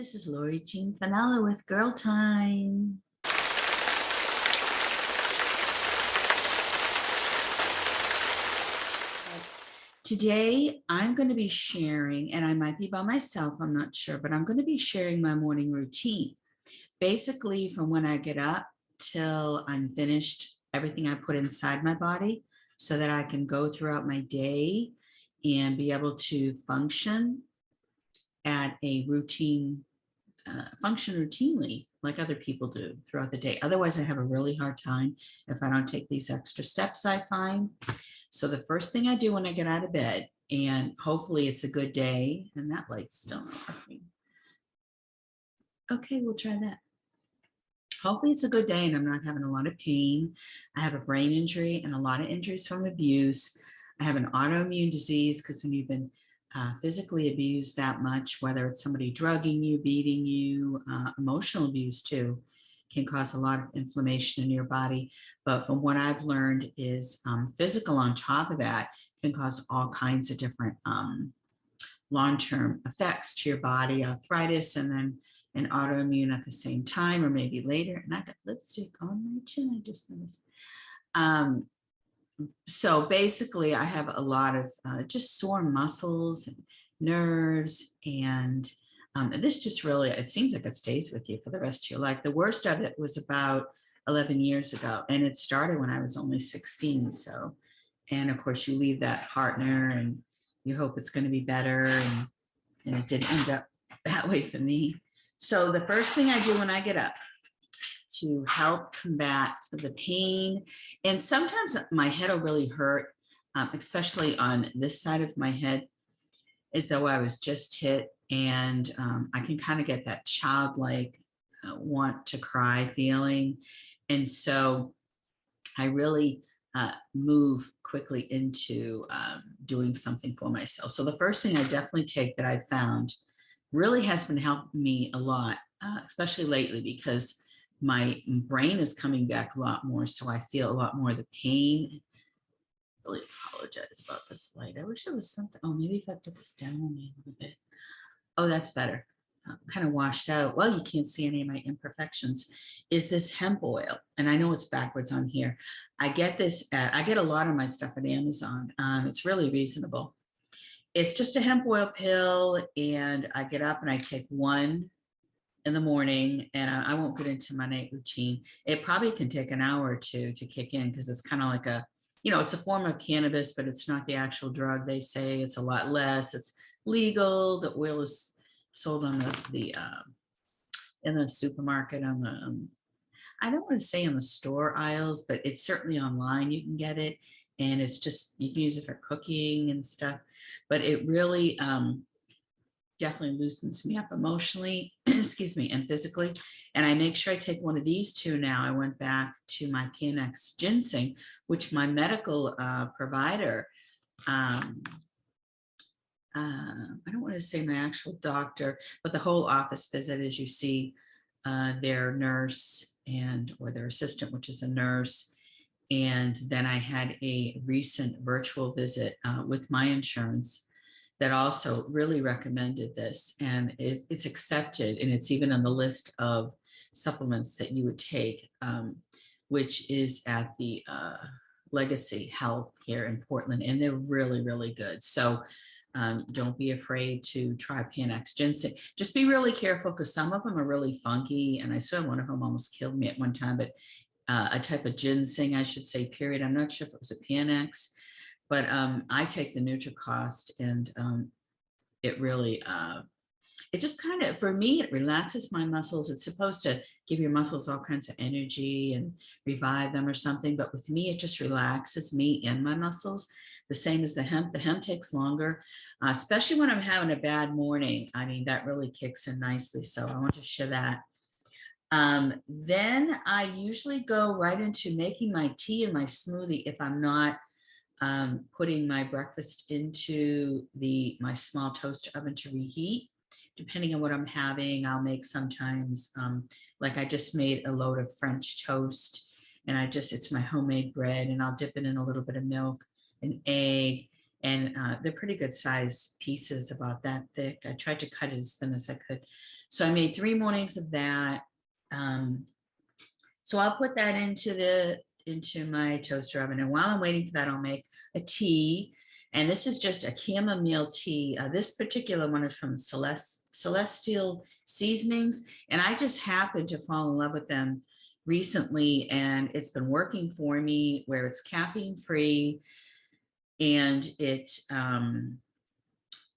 this is Lori Jean Finella with Girl Time. Today, I'm going to be sharing, and I might be by myself, I'm not sure, but I'm going to be sharing my morning routine. Basically, from when I get up till I'm finished, everything I put inside my body so that I can go throughout my day and be able to function at a routine, function routinely like other people do throughout the day. Otherwise, I have a really hard time if I don't take these extra steps, I find. So the first thing I do when I get out of bed, and hopefully it's a good day, and that light's still not working. Okay, we'll try that. Hopefully it's a good day and I'm not having a lot of pain. I have a brain injury and a lot of injuries from abuse. I have an autoimmune disease because when you've been physically abused that much, whether it's somebody drugging you, beating you, emotional abuse too, can cause a lot of inflammation in your body. But from what I've learned is physical on top of that can cause all kinds of different long-term effects to your body, arthritis, and then an autoimmune at the same time, or maybe later. And I got lipstick on my chin, I just noticed. So basically I have a lot of just sore muscles and nerves, and this just really, it seems like it stays with you for the rest of your life. The worst of it was about 11 years ago, and it started when I was only 16. So, and of course you leave that partner and you hope it's going to be better, and it didn't end up that way for me. So the first thing I do when I get up to help combat the pain, and sometimes my head will really hurt, especially on this side of my head, as though I was just hit, and I can kind of get that childlike want to cry feeling. And so I really move quickly into doing something for myself. So the first thing I definitely take that I found really has been helping me a lot, especially lately, because my brain is coming back a lot more. So I feel a lot more of the pain. I really apologize about this light. I wish it was something. Oh, maybe if I put this down on me a little bit. Oh, that's better. Kind of washed out. Well, you can't see any of my imperfections. Is this hemp oil? And I know it's backwards on here. I get this I get a lot of my stuff at Amazon. It's really reasonable. It's just a hemp oil pill, and I get up and I take one in the morning, and I won't get into my night routine. It probably can take an hour or two to kick in, because it's kind of like a, it's a form of cannabis, but it's not the actual drug. They say it's a lot less. It's legal. The oil is sold on the in the supermarket, on the I don't want to say on the store aisles, but it's certainly online. You can get it, and it's just, you can use it for cooking and stuff. But it really definitely loosens me up emotionally, excuse me, and physically. And I make sure I take one of these two now. I went back to my PNX ginseng, which my medical provider, I don't want to say my actual doctor, but the whole office visit, as you see, their nurse or their assistant, which is a nurse. And then I had a recent virtual visit with my insurance that also really recommended this, and it's accepted, and it's even on the list of supplements that you would take, which is at the Legacy Health here in Portland, and they're really, really good. So don't be afraid to try PNX ginseng. Just be really careful, because some of them are really funky, and I swear one of them almost killed me at one time, but a type of ginseng, I should say, period. I'm not sure if it was a PNX, but I take the NutriCost, and it really, it just kind of, for me, it relaxes my muscles. It's supposed to give your muscles all kinds of energy and revive them or something. But with me, it just relaxes me and my muscles. The same as the hemp. The hemp takes longer, especially when I'm having a bad morning. I mean, that really kicks in nicely. So I want to share that. Then I usually go right into making my tea and my smoothie if I'm not putting my breakfast into my small toaster oven to reheat. Depending on what I'm having, I'll make sometimes, like I just made a load of French toast, and it's my homemade bread, and I'll dip it in a little bit of milk, an egg, And they're pretty good size pieces, about that thick. I tried to cut it as thin as I could. So I made 3 mornings of that. So I'll put that into my toaster oven. And while I'm waiting for that, I'll make a tea. And this is just a chamomile tea. This particular one is from Celestial Seasonings. And I just happened to fall in love with them recently. And it's been working for me, where it's caffeine free. And it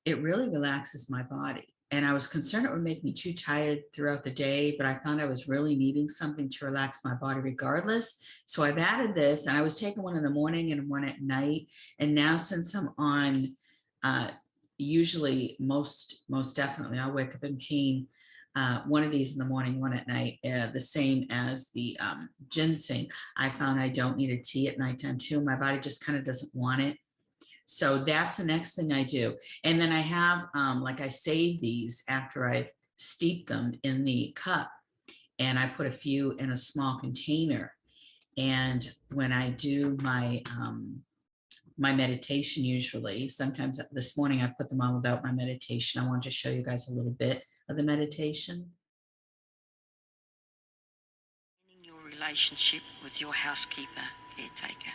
really relaxes my body. And I was concerned it would make me too tired throughout the day, but I found I was really needing something to relax my body regardless. So I've added this, and I was taking one in the morning and one at night. And now, since I'm on, usually most definitely, I'll wake up in pain. One of these in the morning, one at night, the same as the ginseng. I found I don't need a tea at nighttime too. My body just kind of doesn't want it. So that's the next thing I do. And then I have, like, I save these after I've steeped them in the cup, and I put a few in a small container. And when I do my my meditation, usually, sometimes this morning I put them on without my meditation. I want to show you guys a little bit of the meditation. In your relationship with your housekeeper, caretaker.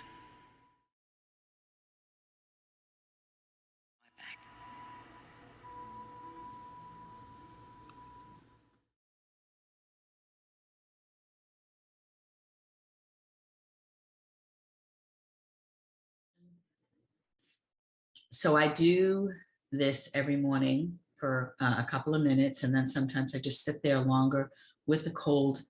So I do this every morning for a couple of minutes, and then sometimes I just sit there longer with the cold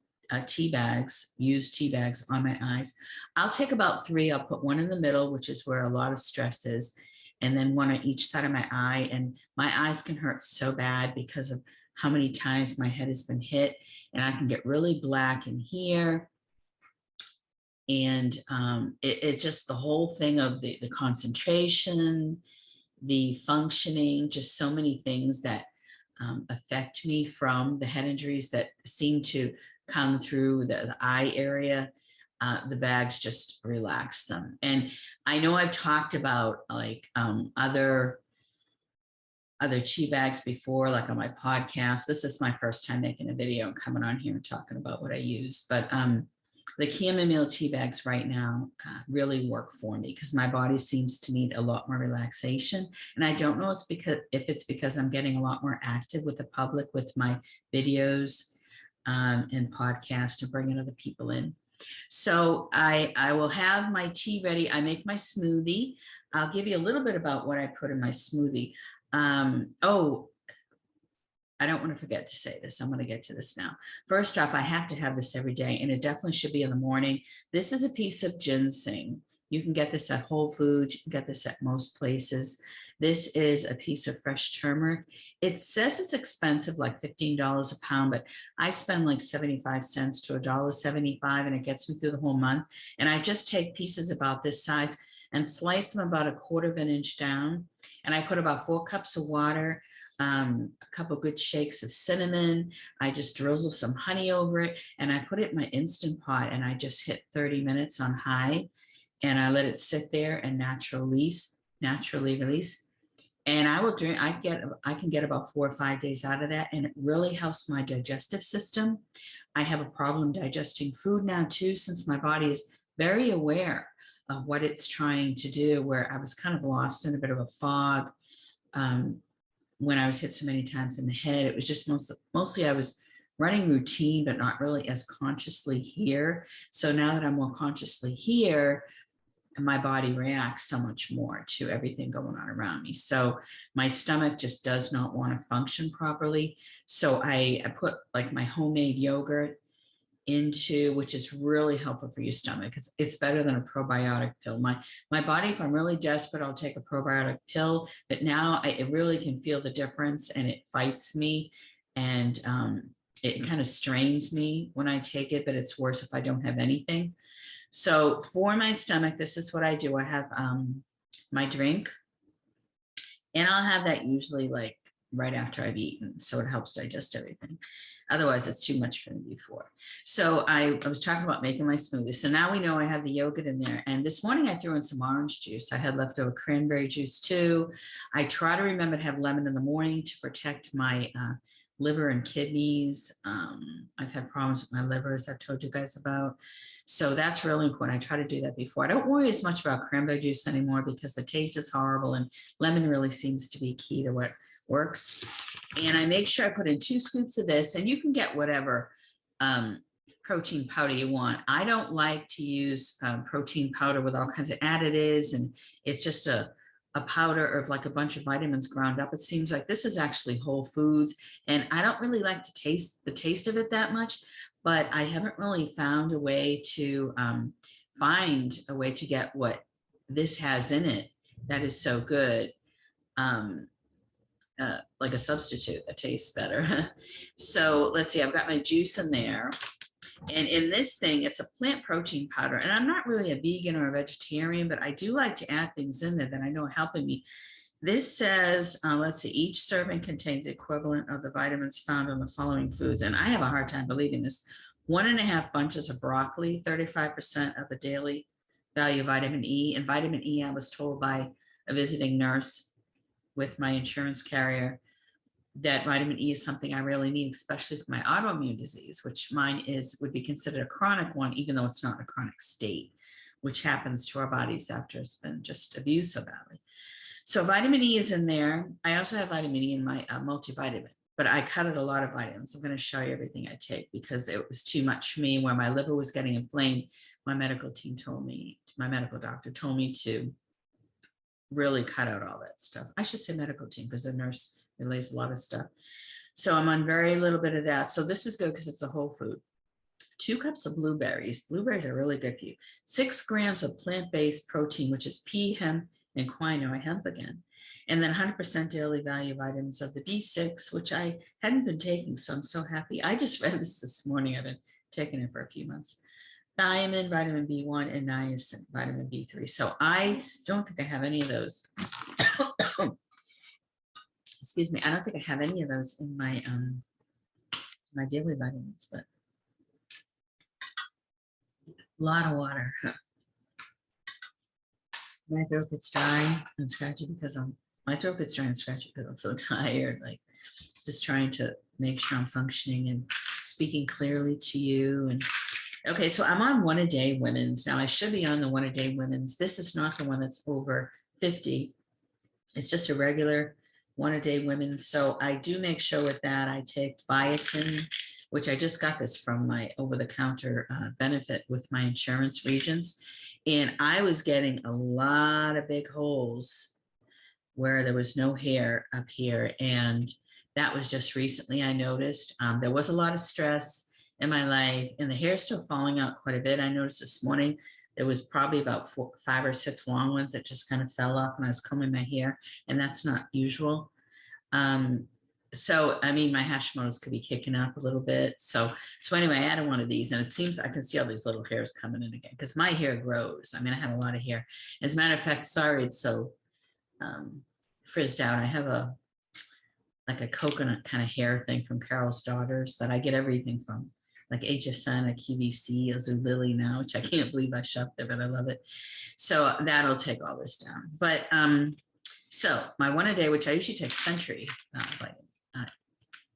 tea bags, used tea bags on my eyes. I'll take about 3. I'll put one in the middle, which is where a lot of stress is, and then one on each side of my eye. And my eyes can hurt so bad because of how many times my head has been hit, and I can get really black in here. And it just, the whole thing of the concentration, the functioning, just so many things that affect me from the head injuries that seem to come through the eye area. The bags just relax them. And I know I've talked about, like, other tea bags before, like on my podcast. This is my first time making a video and coming on here and talking about what I use. But the chamomile tea bags right now really work for me, because my body seems to need a lot more relaxation. And I don't know if it's because I'm getting a lot more active with the public with my videos and podcast, and bringing other people in. So I will have my tea ready. I make my smoothie. I'll give you a little bit about what I put in my smoothie. I don't want to forget to say this. I'm going to get to this now. First off, I have to have this every day, and it definitely should be in the morning. This is a piece of ginseng. You can get this at Whole Foods. You can get this at most places. This is a piece of fresh turmeric. It says it's expensive, like $15 a pound, but I spend like 75 cents to $1.75, and it gets me through the whole month. And I just take pieces about this size and slice them about 1/4 of an inch down. And I put about 4 cups of water, a couple good shakes of cinnamon. I just drizzle some honey over it, and I put it in my Instant Pot, and I just hit 30 minutes on high, and I let it sit there and naturally release. And I will drink. I can get about 4 or 5 days out of that, and it really helps my digestive system. I have a problem digesting food now too, since my body is very aware of what it's trying to do, where I was kind of lost in a bit of a fog when I was hit so many times in the head. It was just mostly I was running routine, but not really as consciously here. So now that I'm more consciously here, my body reacts so much more to everything going on around me. So my stomach just does not want to function properly. So I put like my homemade yogurt into, which is really helpful for your stomach. It's better than a probiotic pill. My body, if I'm really desperate, I'll take a probiotic pill, but now it really can feel the difference, and it fights me, and it kind of strains me when I take it, but it's worse if I don't have anything. So for my stomach, this is what I do. I have my drink, and I'll have that usually like right after I've eaten. So it helps digest everything. Otherwise, it's too much for me before. So I was talking about making my smoothie. So now we know I have the yogurt in there. And this morning I threw in some orange juice. I had leftover cranberry juice too. I try to remember to have lemon in the morning to protect my liver and kidneys. I've had problems with my liver, as I've told you guys about. So that's really important. I try to do that before. I don't worry as much about cranberry juice anymore because the taste is horrible and lemon really seems to be key to what works. And I make sure I put in 2 scoops of this, and you can get whatever protein powder you want. I don't like to use protein powder with all kinds of additives, and it's just a powder of like a bunch of vitamins ground up. It seems like this is actually whole foods, and I don't really like to taste the taste of it that much, but I haven't really found a way to get what this has in it that is so good. Like a substitute that tastes better. So let's see, I've got my juice in there. And in this thing, it's a plant protein powder. And I'm not really a vegan or a vegetarian, but I do like to add things in there that I know are helping me. This says, let's see, each serving contains the equivalent of the vitamins found in the following foods. And I have a hard time believing this. 1.5 bunches of broccoli, 35% of the daily value of vitamin E. And vitamin E, I was told by a visiting nurse with my insurance carrier that vitamin E is something I really need, especially for my autoimmune disease, which mine would be considered a chronic one, even though it's not a chronic state, which happens to our bodies after it's been just abused so badly. So vitamin E is in there. I also have vitamin E in my multivitamin, but I cut out a lot of vitamins. I'm going to show you everything I take because it was too much for me. When my liver was getting inflamed, my medical doctor told me to really cut out all that stuff. I should say medical team because the nurse relays a lot of stuff. So I'm on very little bit of that. So this is good because it's a whole food. 2 cups of blueberries. Blueberries are really good for you. 6 grams of plant-based protein, which is pea, hemp, and quinoa, hemp again. And then 100% daily value vitamins of the B6, which I hadn't been taking. So I'm so happy. I just read this morning. I've been taking it for a few months. Thiamine, vitamin B1, and niacin, vitamin B3. So I don't think I have any of those. Excuse me. I don't think I have any of those in my my daily vitamins, but a lot of water. My throat gets dry and scratchy because my throat gets dry and scratchy because I'm so tired. Like just trying to make sure I'm functioning and speaking clearly to you. And okay, so I'm on 1 a day women's. Now I should be on the 1 a day women's. This is not the one that's over 50. It's just a regular 1 a day women's. So I do make sure with that I take biotin, which I just got this from my over-the-counter benefit with my insurance regions. And I was getting a lot of big holes where there was no hair up here. And that was just recently I noticed. There was a lot of stress in my life and the hair is still falling out quite a bit. I noticed this morning there was probably about 5 or 6 long ones that just kind of fell off when I was combing my hair, and that's not usual. So I mean, my Hashimoto's could be kicking up a little bit. So anyway, I added one of these, and it seems I can see all these little hairs coming in again because my hair grows. I mean, I have a lot of hair. As a matter of fact, sorry it's so frizzed out. I have like a coconut kind of hair thing from Carol's Daughters that I get everything from, like HSN, a QVC, a Zulily now, which I can't believe I shopped there, but I love it. So that'll take all this down. But so my 1 a day, which I usually take Century, vitamin,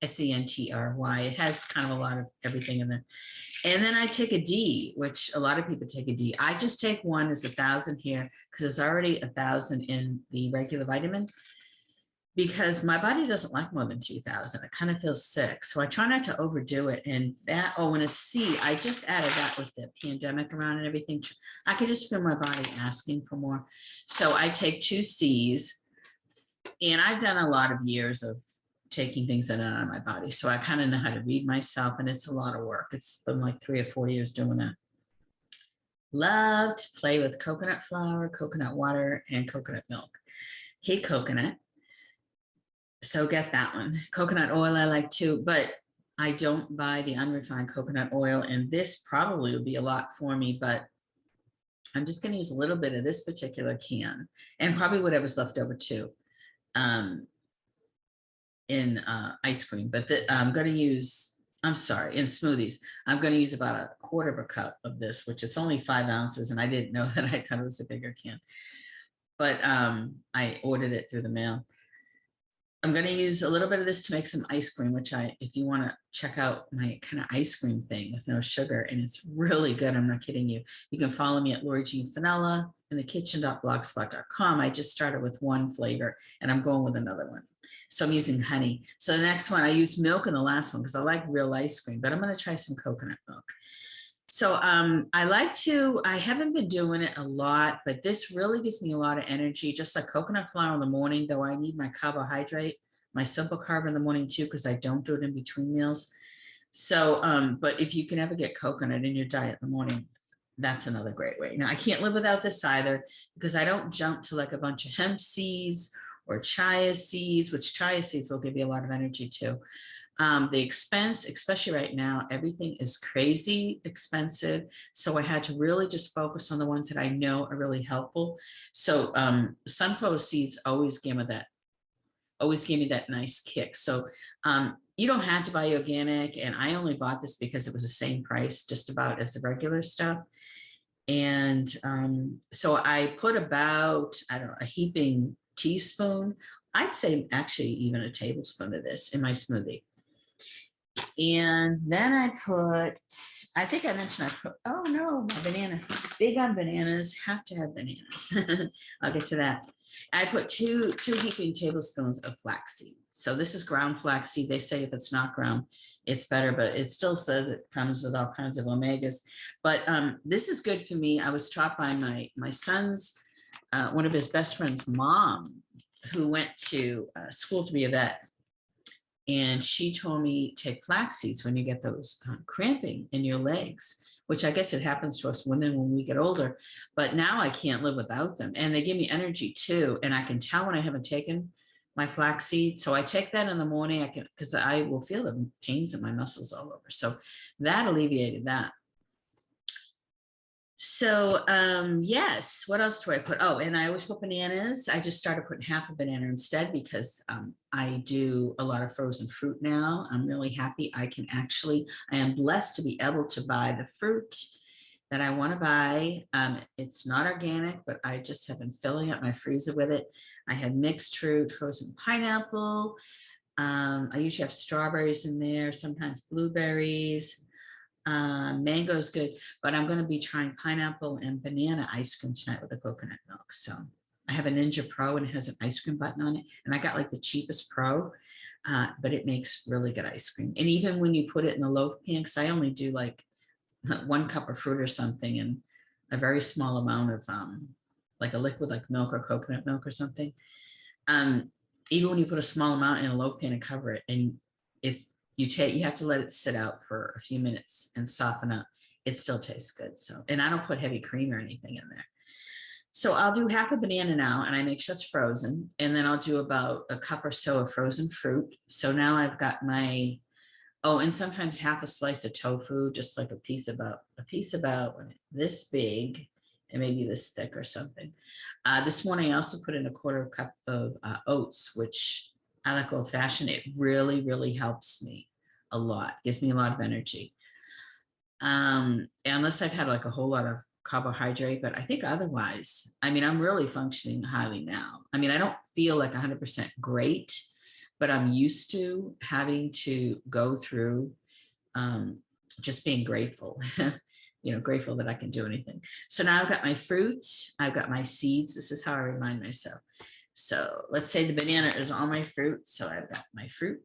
SENTRY. It has kind of a lot of everything in there. And then I take a D, which a lot of people take a D. I just take one as 1,000 here because there's already 1,000 in the regular vitamin, because my body doesn't like more than 2,000. It kind of feels sick. So I try not to overdo it. And that, and a C, I just added that with the pandemic around and everything. I could just feel my body asking for more. So I take 2 C's, and I've done a lot of years of taking things in and out of my body. So I kind of know how to read myself, and it's a lot of work. It's been like 3 or 4 years doing that. Love to play with coconut flour, coconut water, and coconut milk. Hate coconut. So get that one. Coconut oil I like too, but I don't buy the unrefined coconut oil, and this probably would be a lot for me, but I'm just going to use a little bit of this particular can and probably whatever's left over too. in ice cream, but I'm going to use, I'm sorry, in smoothies. I'm going to use about a quarter of a cup of this, which it's only 5 ounces. And I didn't know that. I thought it was a bigger can, but I ordered it through the mail. I'm going to use a little bit of this to make some ice cream, which if you want to check out my kind of ice cream thing with no sugar, and it's really good. I'm not kidding you. You can follow me at Lori Jean Finella in the kitchen.blogspot.com. I just started with one flavor and I'm going with another one. So I'm using honey. So the next one, I used milk in the last one because I like real ice cream, but I'm going to try some coconut milk. So I haven't been doing it a lot, but this really gives me a lot of energy, just like coconut flour in the morning, though I need my carbohydrate, my simple carb in the morning too, because I don't do it in between meals. So, but if you can ever get coconut in your diet in the morning, that's another great way. Now, I can't live without this either because I don't jump to like a bunch of hemp seeds or chia seeds, which chia seeds will give you a lot of energy too. The expense, especially right now, everything is crazy expensive. So I had to really just focus on the ones that I know are really helpful. So sunflower seeds always gave me that nice kick. So you don't have to buy organic. And I only bought this because it was the same price just about as the regular stuff. And so I put about, I don't know, a heaping teaspoon, I'd say actually even a tablespoon of this in my smoothie. And then I think I mentioned oh no, my banana, big on bananas, have to have bananas. I'll get to that. I put two heaping tablespoons of flaxseed. So this is ground flaxseed. They say if it's not ground, it's better, but it still says it comes with all kinds of omegas. But this is good for me. I was taught by my son's, one of his best friend's mom, who went to school to be a vet. And she told me take flax seeds when you get those cramping in your legs, which I guess it happens to us women when we get older. But now I can't live without them. And they give me energy too. And I can tell when I haven't taken my flax seed. So I take that in the morning, because I will feel the pains in my muscles all over. So that alleviated that. So yes, what else do I put? Oh, and I always put bananas. I just started putting half a banana instead because I do a lot of frozen fruit now. I'm really happy. I am blessed to be able to buy the fruit that I want to buy. It's not organic, but I just have been filling up my freezer with it. I have mixed fruit, frozen pineapple. I usually have strawberries in there, sometimes blueberries. Mango is good, but I'm going to be trying pineapple and banana ice cream tonight with the coconut milk. So I have a Ninja Pro and it has an ice cream button on it. And I got like the cheapest Pro, but it makes really good ice cream. And even when you put it in the loaf pan, because I only do like 1 cup of fruit or something and a very small amount of like a liquid like milk or coconut milk or something. Even when you put a small amount in a loaf pan and cover it, and you have to let it sit out for a few minutes and soften up. It still tastes good. So, and I don't put heavy cream or anything in there. So I'll do half a banana now, and I make sure it's frozen. And then I'll do about a cup or so of frozen fruit. So now I've got and sometimes half a slice of tofu, just like a piece about this big and maybe this thick or something. This morning I also put in a quarter cup of oats, which I like old fashioned. It really, really helps me a lot. Gives me a lot of energy. Unless I've had like a whole lot of carbohydrate, but I think otherwise, I'm really functioning highly now. I don't feel like 100% great, but I'm used to having to go through just being grateful, grateful that I can do anything. So now I've got my fruits, I've got my seeds. This is how I remind myself. So let's say the banana is all my fruit. So I've got my fruit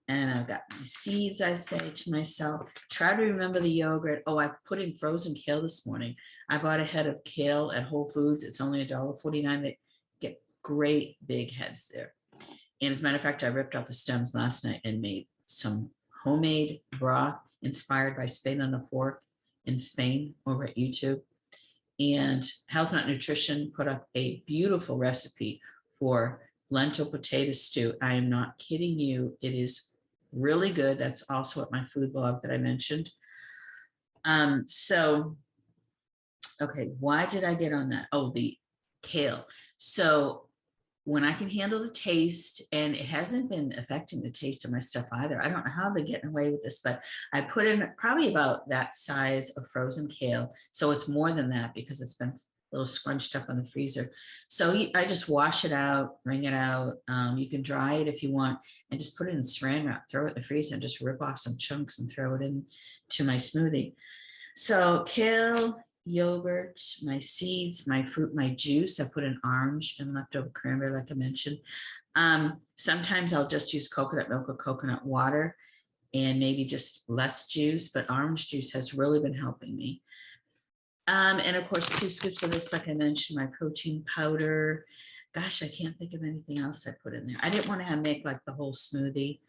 and I've got my seeds. I say to myself, try to remember the yogurt. Oh, I put in frozen kale this morning. I bought a head of kale at Whole Foods. It's only $1.49. They get great big heads there. And as a matter of fact, I ripped out the stems last night and made some homemade broth inspired by Spain on the Fork in Spain over at YouTube. And Health Nut Nutrition put up a beautiful recipe for lentil potato stew. I am not kidding you. It is really good. That's also at my food blog that I mentioned. Okay, why did I get on that? Oh, the kale. So when I can handle the taste, and it hasn't been affecting the taste of my stuff either. I don't know how they're getting away with this, but I put in probably about that size of frozen kale. So it's more than that because it's been a little scrunched up in the freezer. So I just wash it out, wring it out. You can dry it if you want and just put it in saran wrap, throw it in the freezer and just rip off some chunks and throw it into my smoothie. So kale, yogurt, my seeds, my fruit, my juice. I put an orange and leftover cranberry, like I mentioned. Sometimes I'll just use coconut milk or coconut water and maybe just less juice, but orange juice has really been helping me. And of course, 2 scoops of this, like I mentioned, my protein powder. Gosh, I can't think of anything else I put in there. I didn't want to make like the whole smoothie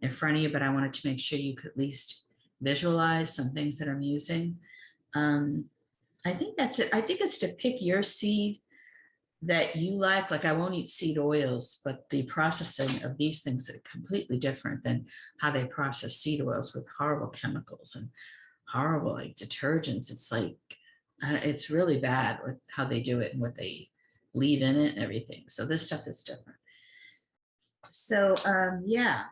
in front of you, but I wanted to make sure you could at least visualize some things that I'm using. I think that's it. I think it's to pick your seed that you like. Like I won't eat seed oils, but the processing of these things are completely different than how they process seed oils with horrible chemicals and horrible like detergents. It's like, it's really bad with how they do it and what they leave in it and everything. So this stuff is different. So yeah,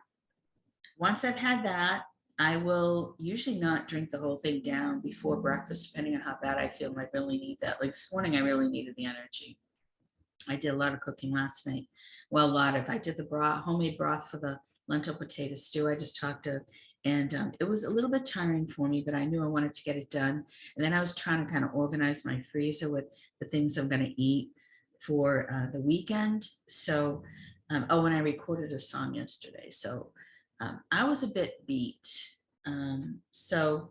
once I've had that, I will usually not drink the whole thing down before breakfast, depending on how bad I feel. I really need that. Like this morning, I really needed the energy. I did a lot of cooking last night. Well, I did the broth, homemade broth for the lentil potato stew I just talked to, and it was a little bit tiring for me, but I knew I wanted to get it done. And then I was trying to kind of organize my freezer with the things I'm going to eat for the weekend. So, oh, and I recorded a song yesterday. So I was a bit beat. So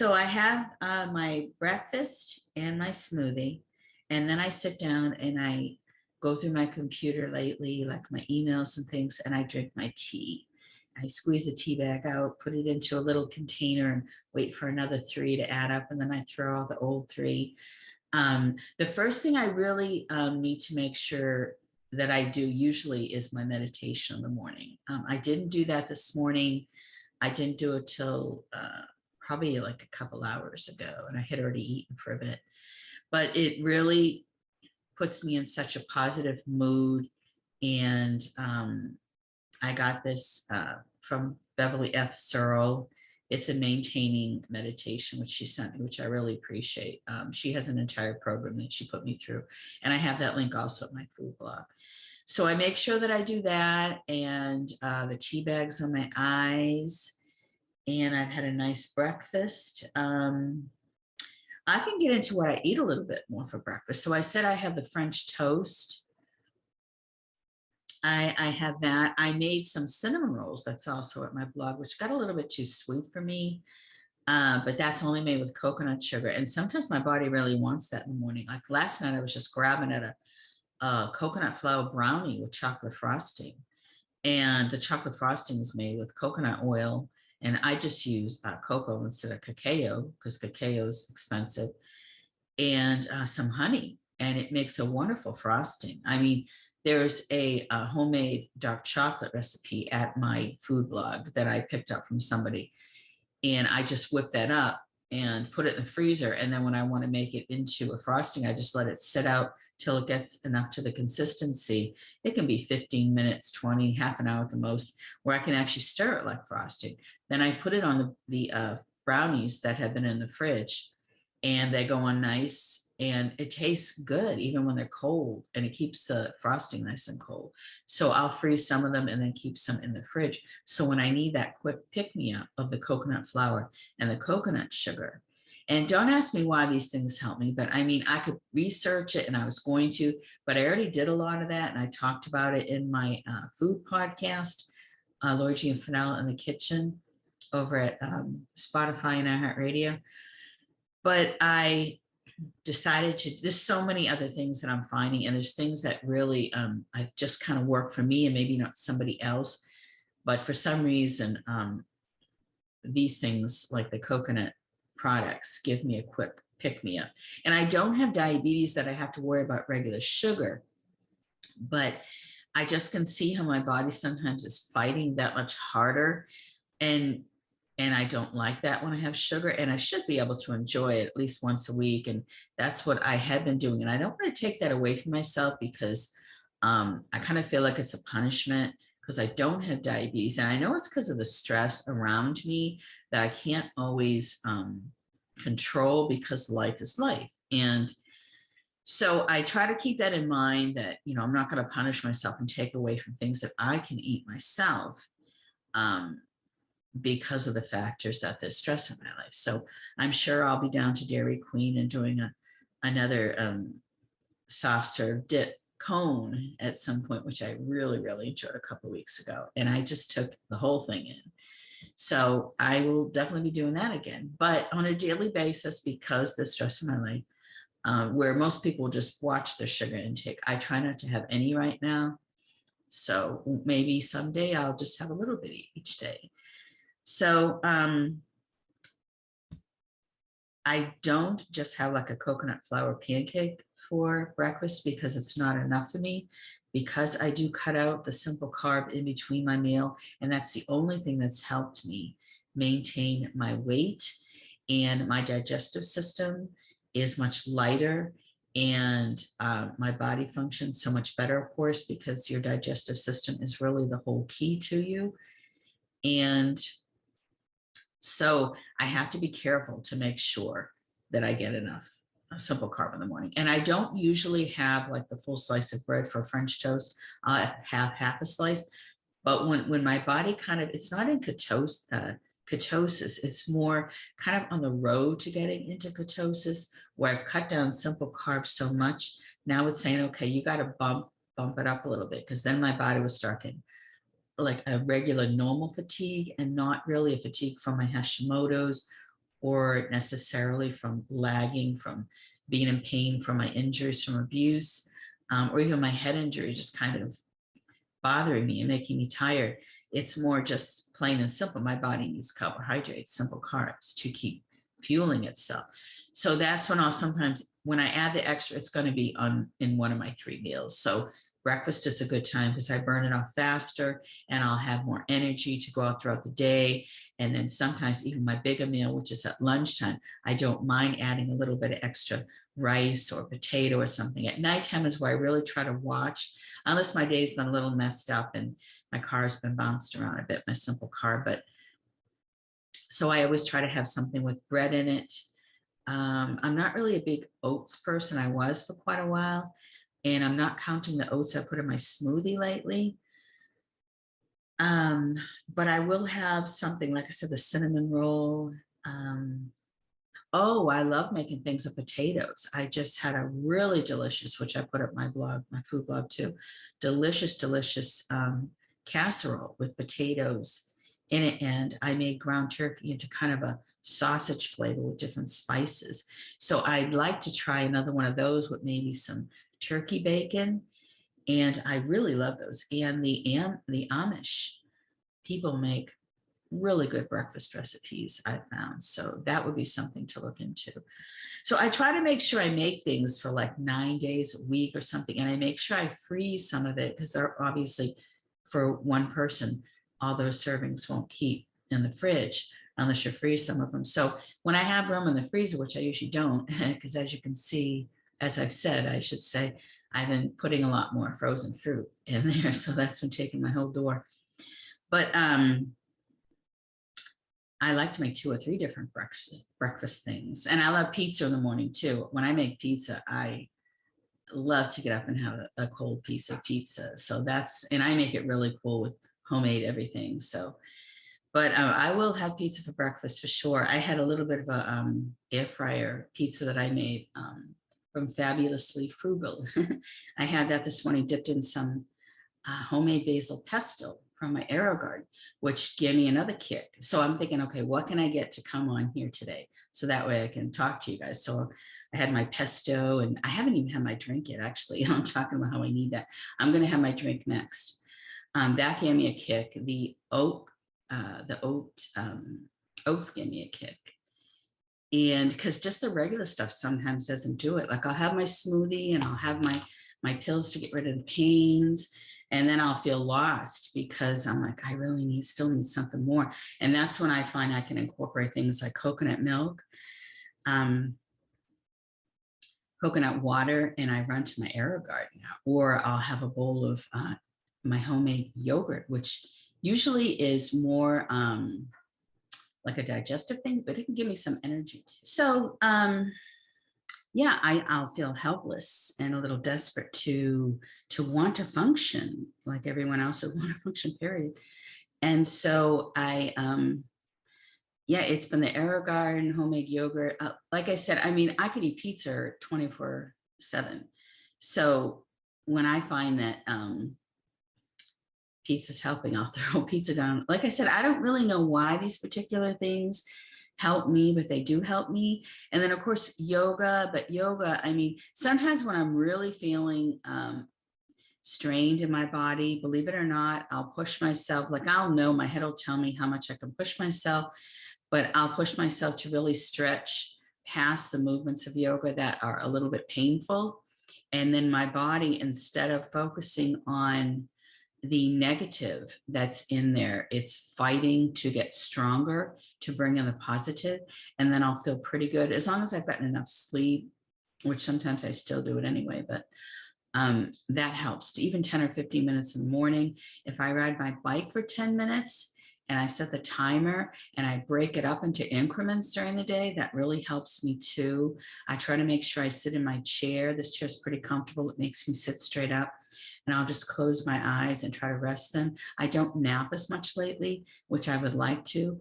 I have my breakfast and my smoothie, and then I sit down and I go through my computer lately, like my emails and things, and I drink my tea. I squeeze a tea bag out, put it into a little container and wait for another 3 to add up. And then I throw out the old 3. The first thing I really need to make sure that I do usually is my meditation in the morning. I didn't do that this morning. I didn't do it till probably like a couple hours ago, and I had already eaten for a bit. But it really puts me in such a positive mood. And I got this from Beverly F. Searle. It's a maintaining meditation, which she sent me, which I really appreciate. She has an entire program that she put me through. And I have that link also at my food blog. So I make sure that I do that, and the tea bags on my eyes. And I've had a nice breakfast. I can get into what I eat a little bit more for breakfast. So I said I have the French toast. I have that. I made some cinnamon rolls. That's also at my blog, which got a little bit too sweet for me. But that's only made with coconut sugar. And sometimes my body really wants that in the morning. Like last night, I was just grabbing at a coconut flour brownie with chocolate frosting. And the chocolate frosting is made with coconut oil. And I just use cocoa instead of cacao because cacao is expensive, and some honey. And it makes a wonderful frosting. I mean, there's a homemade dark chocolate recipe at my food blog that I picked up from somebody. And I just whip that up and put it in the freezer. And then when I want to make it into a frosting, I just let it sit out till it gets enough to the consistency. It can be 15 minutes, 20, half an hour at the most, where I can actually stir it like frosting. Then I put it on the brownies that have been in the fridge, and they go on nice, and it tastes good even when they're cold, and it keeps the frosting nice and cold. So I'll freeze some of them and then keep some in the fridge. So when I need that quick pick-me-up of the coconut flour and the coconut sugar. And don't ask me why these things help me, but I mean, I could research it, and I was going to, but I already did a lot of that, and I talked about it in my food podcast, Lori G and Fennell in the Kitchen, over at Spotify and iHeartRadio. But I decided to, there's so many other things that I'm finding, and there's things that really I just kind of work for me and maybe not somebody else. But for some reason, these things like the coconut products give me a quick pick me up. And I don't have diabetes that I have to worry about regular sugar, but I just can see how my body sometimes is fighting that much harder. And I don't like that when I have sugar, and I should be able to enjoy it at least once a week. And that's what I had been doing. And I don't want to take that away from myself, because I kind of feel like it's a punishment because I don't have diabetes. And I know it's because of the stress around me that I can't always control, because life is life. And so I try to keep that in mind, that, I'm not going to punish myself and take away from things that I can eat myself, because of the factors that there's stress in my life. So I'm sure I'll be down to Dairy Queen and doing another soft serve dip cone at some point, which I really, really enjoyed a couple of weeks ago. And I just took the whole thing in. So I will definitely be doing that again, but on a daily basis, because the stress in my life, where most people just watch their sugar intake, I try not to have any right now. So maybe someday I'll just have a little bit each day. So I don't just have like a coconut flour pancake for breakfast, because it's not enough for me, because I do cut out the simple carb in between my meal. And that's the only thing that's helped me maintain my weight, and my digestive system is much lighter, and my body functions so much better, of course, because your digestive system is really the whole key to you. And so I have to be careful to make sure that I get enough simple carb in the morning. And I don't usually have like the full slice of bread for French toast. I have half a slice. But when my body kind of, it's not in ketosis, it's more kind of on the road to getting into ketosis, where I've cut down simple carbs so much. Now it's saying, okay, you got to bump it up a little bit, because then my body was starting like a regular normal fatigue, and not really a fatigue from my Hashimoto's, or necessarily from lagging, from being in pain from my injuries from abuse, or even my head injury just kind of bothering me and making me tired. It's more just plain and simple. My body needs carbohydrates, simple carbs, to keep fueling itself. So that's when I'll sometimes, when I add the extra, it's going to be in one of my 3 meals. So breakfast is a good time because I burn it off faster, and I'll have more energy to go out throughout the day. And then sometimes even my bigger meal, which is at lunchtime, I don't mind adding a little bit of extra rice or potato or something. At nighttime is where I really try to watch, unless my day's been a little messed up and my car's been bounced around a bit, my simple carb. But so I always try to have something with bread in it. I'm not really a big oats person. I was for quite a while, and I'm not counting the oats I put in my smoothie lately. But I will have something, like I said, the cinnamon roll. Oh, I love making things with potatoes. I just had a really delicious, which I put up my blog, my food blog too, delicious casserole with potatoes in it. And I made ground turkey into kind of a sausage flavor with different spices. So I'd like to try another one of those with maybe some turkey bacon. And I really love those. And the Amish people make really good breakfast recipes, I found. So that would be something to look into. So I try to make sure I make things for like 9 days a week or something. And I make sure I freeze some of it, because they're obviously, for one person, all those servings won't keep in the fridge unless you freeze some of them. So when I have room in the freezer, which I usually don't, because as you can see, as I've said, I should say, I've been putting a lot more frozen fruit in there. So that's been taking my whole door. But I like to make 2 or 3 different breakfast things. And I love pizza in the morning too. When I make pizza, I love to get up and have a cold piece of pizza. So and I make it really cool with homemade everything. So, but I will have pizza for breakfast for sure. I had a little bit of a air fryer pizza that I made from Fabulously Frugal. I had that this morning, dipped in some homemade basil pesto from my AeroGarden, which gave me another kick. So I'm thinking, okay, what can I get to come on here today? So that way I can talk to you guys. So I had my pesto, and I haven't even had my drink yet, actually. I'm talking about how I need that. I'm going to have my drink next. That gave me a kick. The oats gave me a kick. And because just the regular stuff sometimes doesn't do it. Like I'll have my smoothie and I'll have my pills to get rid of the pains. And then I'll feel lost because I'm like, I really still need something more. And that's when I find I can incorporate things like coconut milk. Coconut coconut water and I run to my AeroGarden now, or I'll have a bowl of my homemade yogurt, which usually is more like a digestive thing, but it can give me some energy. So yeah, I'll feel helpless and a little desperate to want to function like everyone else would want to function, period. And so yeah, it's been the AeroGarden homemade yogurt. Like I said, I mean, I could eat pizza 24/7. So when I find that pizza's helping, I'll throw pizza down. Like I said, I don't really know why these particular things help me, but they do help me. And then of course, yoga, but yoga, I mean, sometimes when I'm really feeling strained in my body, believe it or not, I'll push myself. Like I'll know, my head will tell me how much I can push myself, but I'll push myself to really stretch past the movements of yoga that are a little bit painful. And then my body, instead of focusing on the negative that's in there, it's fighting to get stronger, to bring in the positive, and then I'll feel pretty good as long as I've gotten enough sleep, which sometimes I still do it anyway, but that helps. Even 10 or 15 minutes in the morning. If I ride my bike for 10 minutes and I set the timer and I break it up into increments during the day, that really helps me too. I try to make sure I sit in my chair. This chair is pretty comfortable. It makes me sit straight up, and I'll just close my eyes and try to rest them. I don't nap as much lately, which I would like to,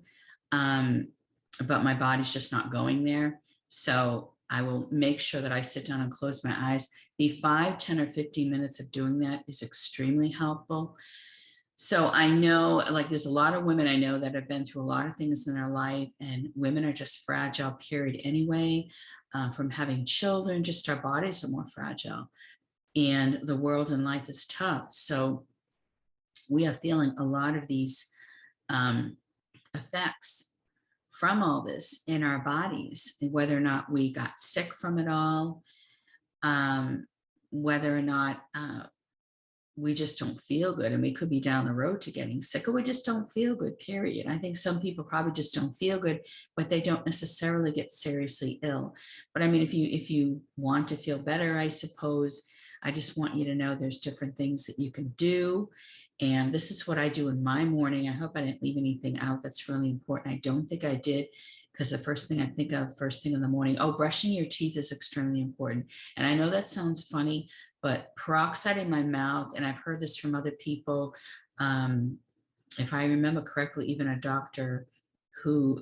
but my body's just not going there. So I will make sure that I sit down and close my eyes. The 5, 10, or 15 minutes of doing that is extremely helpful. So I know, like, there's a lot of women I know that have been through a lot of things in their life, and women are just fragile, period, anyway, from having children. Just our bodies are more fragile, and the world and life is tough. So we are feeling a lot of these effects from all this in our bodies, and whether or not we got sick from it all, whether or not we just don't feel good, and we could be down the road to getting sick, or we just don't feel good, period. I think some people probably just don't feel good, but they don't necessarily get seriously ill. But I mean, if you want to feel better, I suppose, I just want you to know there's different things that you can do. And this is what I do in my morning. I hope I didn't leave anything out that's really important. I don't think I did, because the first thing I think of first thing in the morning, oh, brushing your teeth is extremely important. And I know that sounds funny, but peroxide in my mouth, and I've heard this from other people, if I remember correctly, even a doctor who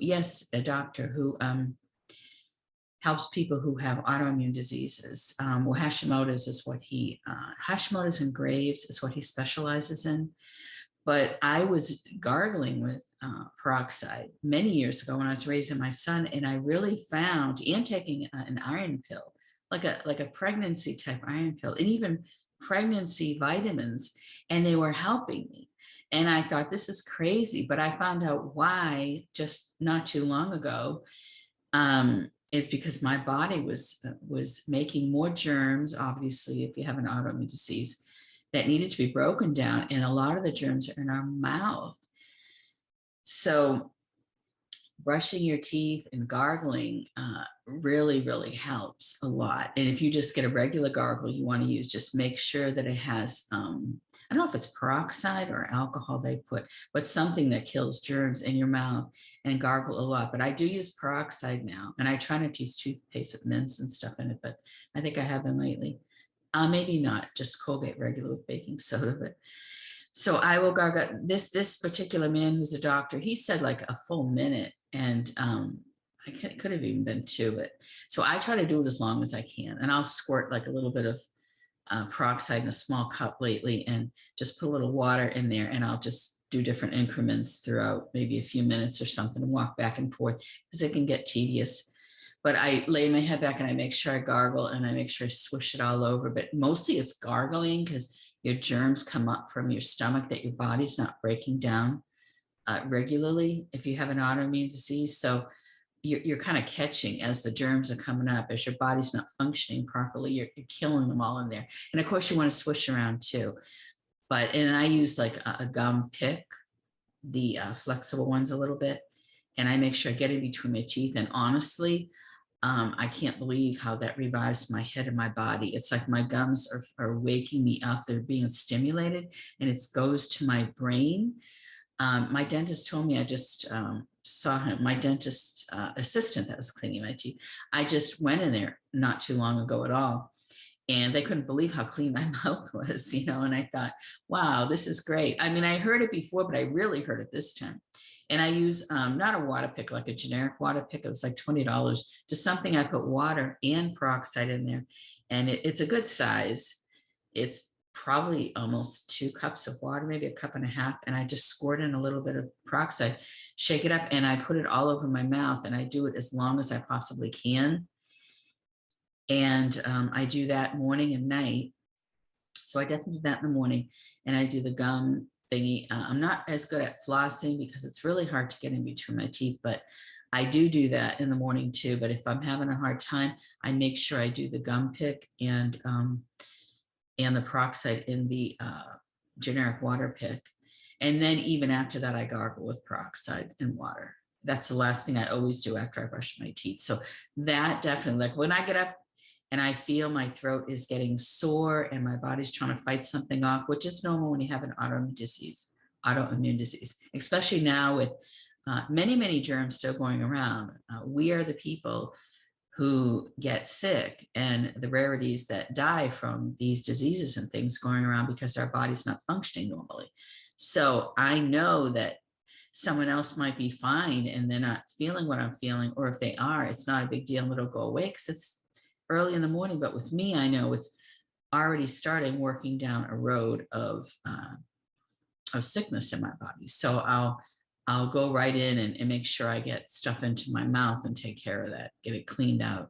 helps people who have autoimmune diseases. Well, Hashimoto's is what Hashimoto's and Graves is what he specializes in. But I was gargling with peroxide many years ago when I was raising my son, and I really found, and taking an iron pill, like a pregnancy type iron pill, and even pregnancy vitamins, and they were helping me. And I thought, this is crazy, but I found out why just not too long ago. Is because my body was making more germs, obviously, if you have an autoimmune disease, that needed to be broken down. And a lot of the germs are in our mouth. So brushing your teeth and gargling really, really helps a lot. And if you just get a regular gargle you want to use, just make sure that it has, I don't know if it's peroxide or alcohol they put, but something that kills germs in your mouth, and gargle a lot. But I do use peroxide now, and I try not to use toothpaste with mints and stuff in it, but I think I have been lately. Maybe not, just Colgate regular with baking soda. But so I will gargle. This particular man who's a doctor, he said like a full minute, and could have even been 2. But so I try to do it as long as I can, and I'll squirt like a little bit of peroxide in a small cup lately, and just put a little water in there, and I'll just do different increments throughout maybe a few minutes or something, and walk back and forth, because it can get tedious. But I lay my head back and I make sure I gargle, and I make sure I swish it all over. But mostly it's gargling, because your germs come up from your stomach that your body's not breaking down regularly if you have an autoimmune disease. So you're kind of catching as the germs are coming up, as your body's not functioning properly, you're killing them all in there. And of course you want to swish around too. And I use like a gum pick, the flexible ones a little bit, and I make sure I get in between my teeth. And honestly, I can't believe how that revives my head and my body. It's like my gums are waking me up. They're being stimulated, and it goes to my brain. My dentist told me, I just saw him, my dentist assistant that was cleaning my teeth. I just went in there not too long ago at all. And they couldn't believe how clean my mouth was, and I thought, wow, this is great. I mean, I heard it before, but I really heard it this time. And I use not a water pick, like a generic water pick. It was like $20, just something I put water and peroxide in there. And it's a good size. It's probably almost 2 cups of water, maybe a cup and a half. And I just squirt in a little bit of peroxide, shake it up, and I put it all over my mouth. And I do it as long as I possibly can. And I do that morning and night. So I definitely do that in the morning, and I do the gum thingy. I'm not as good at flossing because it's really hard to get in between my teeth, but I do that in the morning too. But if I'm having a hard time, I make sure I do the gum pick and the peroxide in the generic water pick. And then even after that, I gargle with peroxide and water. That's the last thing I always do after I brush my teeth. So that definitely, like when I get up and I feel my throat is getting sore and my body's trying to fight something off, which is normal when you have an autoimmune disease, especially now with many germs still going around. We are the people who get sick and the rarities that die from these diseases and things going around because our body's not functioning normally. So I know that someone else might be fine and they're not feeling what I'm feeling, or if they are, it's not a big deal and it'll go away because it's early in the morning. But with me, I know it's already starting working down a road of sickness in my body. So I'll go right in and make sure I get stuff into my mouth and take care of that, get it cleaned out.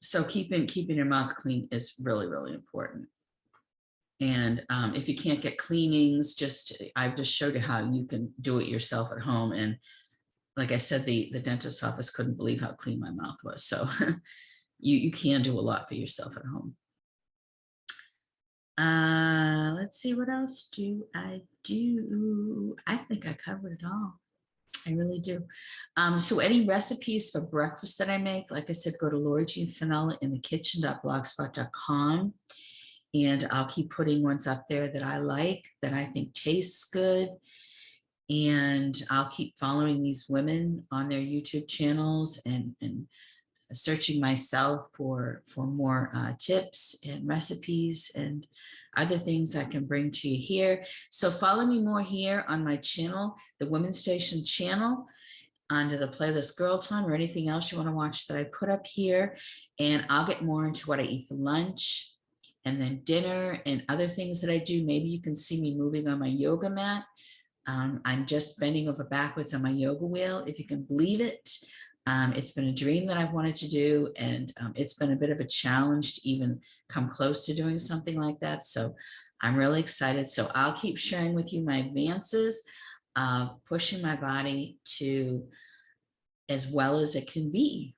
So keeping your mouth clean is really important. And if you can't get cleanings, I've just showed you how you can do it yourself at home. And like I said, the dentist's office couldn't believe how clean my mouth was. So you can do a lot for yourself at home. Let's see, what else do I do? I think I covered it all. I really do. So any recipes for breakfast that I make, like I said, go to Lori Jean Finella in the kitchen.blogspot.com. And I'll keep putting ones up there that I like, that I think tastes good. And I'll keep following these women on their YouTube channels and searching myself for more tips and recipes and other things I can bring to you here. So follow me more here on my channel, the Women's Station channel, under the playlist Girl Time, or anything else you want to watch that I put up here. And I'll get more into what I eat for lunch and then dinner and other things that I do. Maybe you can see me moving on my yoga mat. I'm just bending over backwards on my yoga wheel, if you can believe it. It's been a dream that I've wanted to do, and it's been a bit of a challenge to even come close to doing something like that. So I'm really excited. So I'll keep sharing with you my advances, pushing my body to as well as it can be.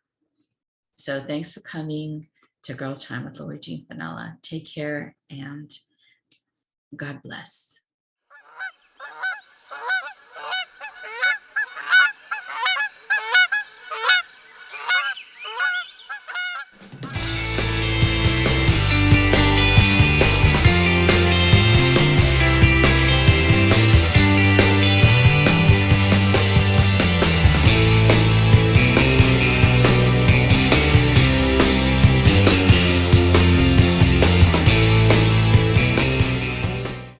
So thanks for coming to Girl Time with Lori Jean Finella. Take care and God bless.